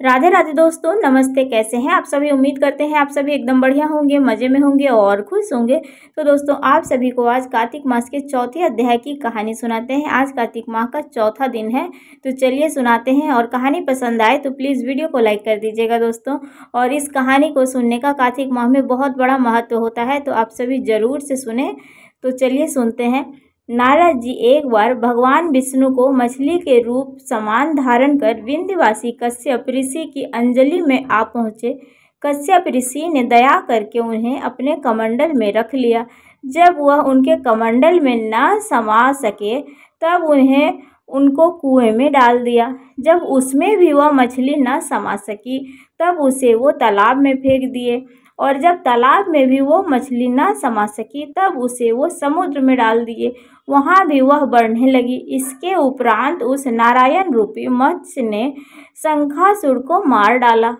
राधे राधे दोस्तों, नमस्ते। कैसे हैं आप सभी? उम्मीद करते हैं आप सभी एकदम बढ़िया होंगे, मज़े में होंगे और खुश होंगे। तो दोस्तों, आप सभी को आज कार्तिक मास के चौथे अध्याय की कहानी सुनाते हैं। आज कार्तिक माह का चौथा दिन है, तो चलिए सुनाते हैं। और कहानी पसंद आए तो प्लीज़ वीडियो को लाइक कर दीजिएगा दोस्तों। और इस कहानी को सुनने का कार्तिक माह में बहुत बड़ा महत्व होता है, तो आप सभी ज़रूर से सुने। तो चलिए सुनते हैं। नारद जी एक बार भगवान विष्णु को मछली के रूप समान धारण कर विंध्यवासी कश्यप ऋषि की अंजलि में आ पहुँचे। कश्यप ऋषि ने दया करके उन्हें अपने कमंडल में रख लिया। जब वह उनके कमंडल में न समा सके तब उनको कुएं में डाल दिया। जब उसमें भी वह मछली न समा सकी तब उसे वो तालाब में फेंक दिए। और जब तालाब में भी वो मछली न समा सकी तब उसे वो समुद्र में डाल दिए। वहाँ भी वह बढ़ने लगी। इसके उपरांत उस नारायण रूपी मत्स्य ने शंखासुर को मार डाला।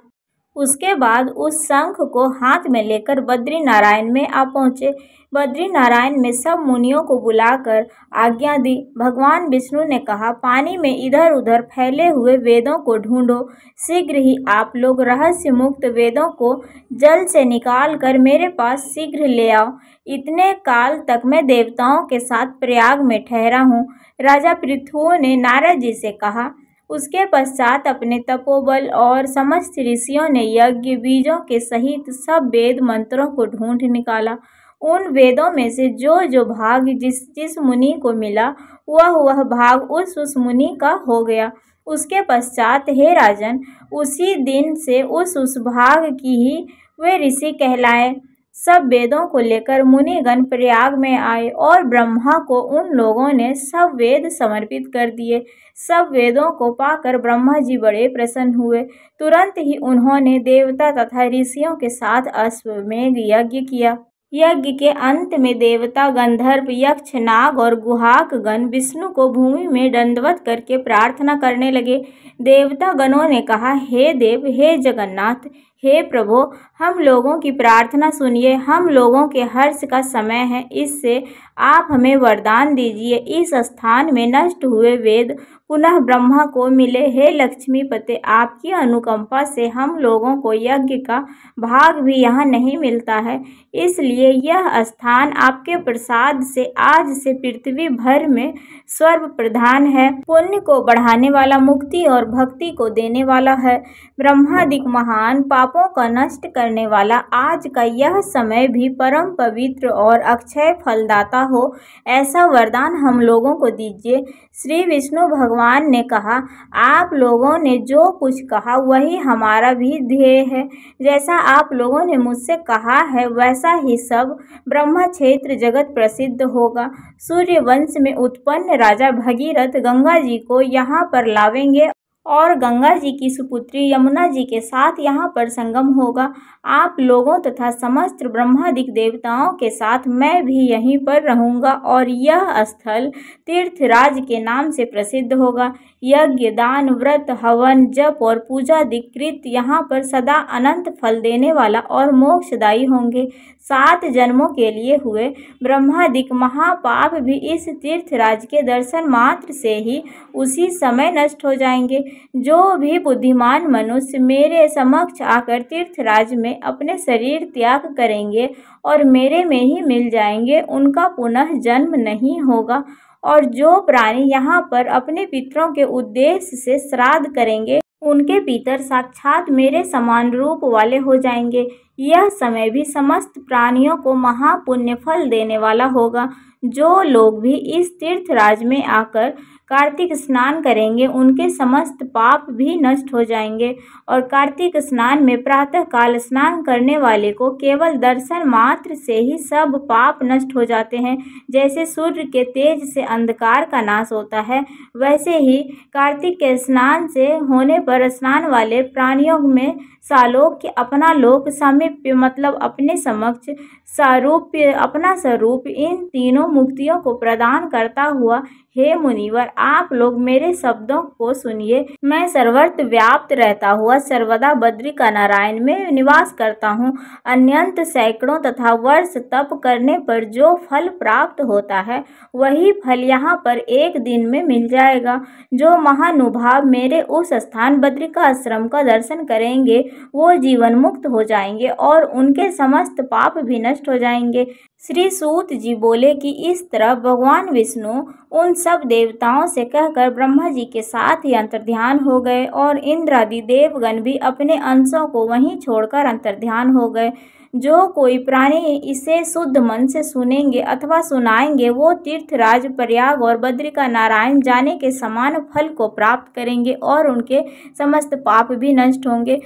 उसके बाद उस शंख को हाथ में लेकर बद्री नारायण में आ पहुँचे। बद्री नारायण में सब मुनियों को बुलाकर आज्ञा दी। भगवान विष्णु ने कहा, पानी में इधर उधर फैले हुए वेदों को ढूंढो। शीघ्र ही आप लोग रहस्य मुक्त वेदों को जल से निकाल कर मेरे पास शीघ्र ले आओ। इतने काल तक मैं देवताओं के साथ प्रयाग में ठहरा हूँ। राजा पृथु ने नारद जी से कहा। उसके पश्चात अपने तपोबल और समस्त ऋषियों ने यज्ञ बीजों के सहित सब वेद मंत्रों को ढूंढ निकाला। उन वेदों में से जो भाग जिस मुनि को मिला वह भाग उस मुनि का हो गया। उसके पश्चात हे राजन, उसी दिन से उस भाग की ही वे ऋषि कहलाए। सब वेदों को लेकर मुनिगण प्रयाग में आए और ब्रह्मा को उन लोगों ने सब वेद समर्पित कर दिए। सब वेदों को पाकर ब्रह्मा जी बड़े प्रसन्न हुए। तुरंत ही उन्होंने देवता तथा ऋषियों के साथ अश्वमेध यज्ञ किया। यज्ञ के अंत में देवता, गंधर्व, यक्ष, नाग और गुहाक गण विष्णु को भूमि में दंडवत करके प्रार्थना करने लगे। देवता गणों ने कहा, हे देव, हे जगन्नाथ, हे प्रभु, हम लोगों की प्रार्थना सुनिए। हम लोगों के हर्ष का समय है, इससे आप हमें वरदान दीजिए। इस स्थान में नष्ट हुए वेद पुनः ब्रह्मा को मिले। हे लक्ष्मीपते, आपकी अनुकंपा से हम लोगों को यज्ञ का भाग भी यहाँ नहीं मिलता है, इसलिए यह स्थान आपके प्रसाद से आज से पृथ्वी भर में स्वर्ग प्रधान है। पुण्य को बढ़ाने वाला, मुक्ति और भक्ति को देने वाला है। ब्रह्मादिक महान पापों का नष्ट करने वाला आज का यह समय भी परम पवित्र और अक्षय फलदाता हो, ऐसा वरदान हम लोगों को दीजिए। श्री विष्णु भगवान ने कहा, आप लोगों ने जो कुछ कहा वही हमारा भी ध्येय है। जैसा आप लोगों ने मुझसे कहा है वैसा ही सब ब्रह्म क्षेत्र जगत प्रसिद्ध होगा। सूर्य वंश में उत्पन्न राजा भगीरथ गंगा जी को यहाँ पर लावेंगे और गंगा जी की सुपुत्री यमुना जी के साथ यहाँ पर संगम होगा। आप लोगों तथा समस्त ब्रह्मादिक देवताओं के साथ मैं भी यहीं पर रहूँगा और यह स्थल तीर्थराज के नाम से प्रसिद्ध होगा। यज्ञ, दान, व्रत, हवन, जप और पूजा अधिकृत यहाँ पर सदा अनंत फल देने वाला और मोक्षदायी होंगे। 7 जन्मों के लिए हुए ब्रह्मादिक महापाप भी इस तीर्थराज के दर्शन मात्र से ही उसी समय नष्ट हो जाएंगे। जो भी बुद्धिमान मनुष्य मेरे समक्ष आकर तीर्थराज में अपने शरीर त्याग करेंगे और मेरे में ही मिल जाएंगे, उनका पुनः जन्म नहीं होगा। और जो प्राणी यहाँ पर अपने पितरों के उद्देश्य से श्राद्ध करेंगे उनके पितर साक्षात मेरे समान रूप वाले हो जाएंगे। यह समय भी समस्त प्राणियों को महापुण्य फल देने वाला होगा। जो लोग भी इस तीर्थराज में आकर कार्तिक स्नान करेंगे उनके समस्त पाप भी नष्ट हो जाएंगे। और कार्तिक स्नान में प्रातः काल स्नान करने वाले को केवल दर्शन मात्र से ही सब पाप नष्ट हो जाते हैं। जैसे सूर्य के तेज से अंधकार का नाश होता है, वैसे ही कार्तिक के स्नान से होने पर स्नान वाले प्राणियों में सालोक्य, अपना लोक, सामीप्य मतलब अपने समक्ष, सारूप्य अपना स्वरूप, इन तीनों मुक्तियों को प्रदान करता हुआ हे मुनिवर, आप लोग मेरे शब्दों को सुनिए। मैं सर्वत्र व्याप्त रहता हुआ सर्वदा बद्रिका नारायण में निवास करता हूँ। अनंत सैकड़ों तथा वर्ष तप करने पर जो फल प्राप्त होता है वही फल यहाँ पर एक दिन में मिल जाएगा। जो महानुभाव मेरे उस स्थान बद्रिका आश्रम का दर्शन करेंगे वो जीवन मुक्त हो जाएंगे और उनके समस्त पाप भी नष्ट हो जाएंगे। श्री सूत जी बोले कि इस तरह भगवान विष्णु उन सब देवताओं से कहकर ब्रह्मा जी के साथ ही अंतर्ध्यान हो गए और इंद्र आदि देवगण भी अपने अंशों को वहीं छोड़कर अंतर्ध्यान हो गए। जो कोई प्राणी इसे शुद्ध मन से सुनेंगे अथवा सुनाएंगे वो तीर्थराज, प्रयाग और बद्रिका नारायण जाने के समान फल को प्राप्त करेंगे और उनके समस्त पाप भी नष्ट होंगे।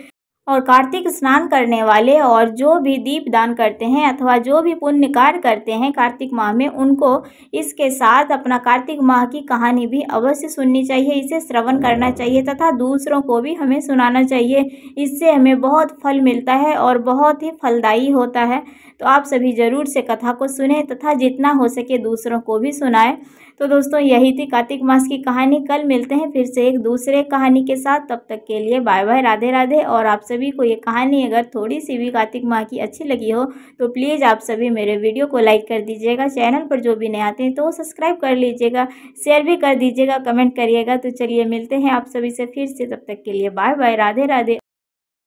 और कार्तिक स्नान करने वाले और जो भी दीप दान करते हैं अथवा जो भी पुण्य कार्य करते हैं कार्तिक माह में, उनको इसके साथ अपना कार्तिक माह की कहानी भी अवश्य सुननी चाहिए, इसे श्रवण करना चाहिए तथा दूसरों को भी हमें सुनाना चाहिए। इससे हमें बहुत फल मिलता है और बहुत ही फलदायी होता है। तो आप सभी ज़रूर से कथा को सुने तथा जितना हो सके दूसरों को भी सुनाएं। तो दोस्तों यही थी कार्तिक मास की कहानी। कल मिलते हैं फिर से एक दूसरे कहानी के साथ। तब तक के लिए बाय बाय, राधे राधे। और आप सभी को ये कहानी अगर थोड़ी सी भी कार्तिक माह की अच्छी लगी हो तो प्लीज़ आप सभी मेरे वीडियो को लाइक कर दीजिएगा। चैनल पर जो भी नए आते हैं तो सब्सक्राइब कर लीजिएगा, शेयर भी कर दीजिएगा, कमेंट करिएगा। तो चलिए मिलते हैं आप सभी से फिर से, तब तक के लिए बाय बाय, राधे राधे।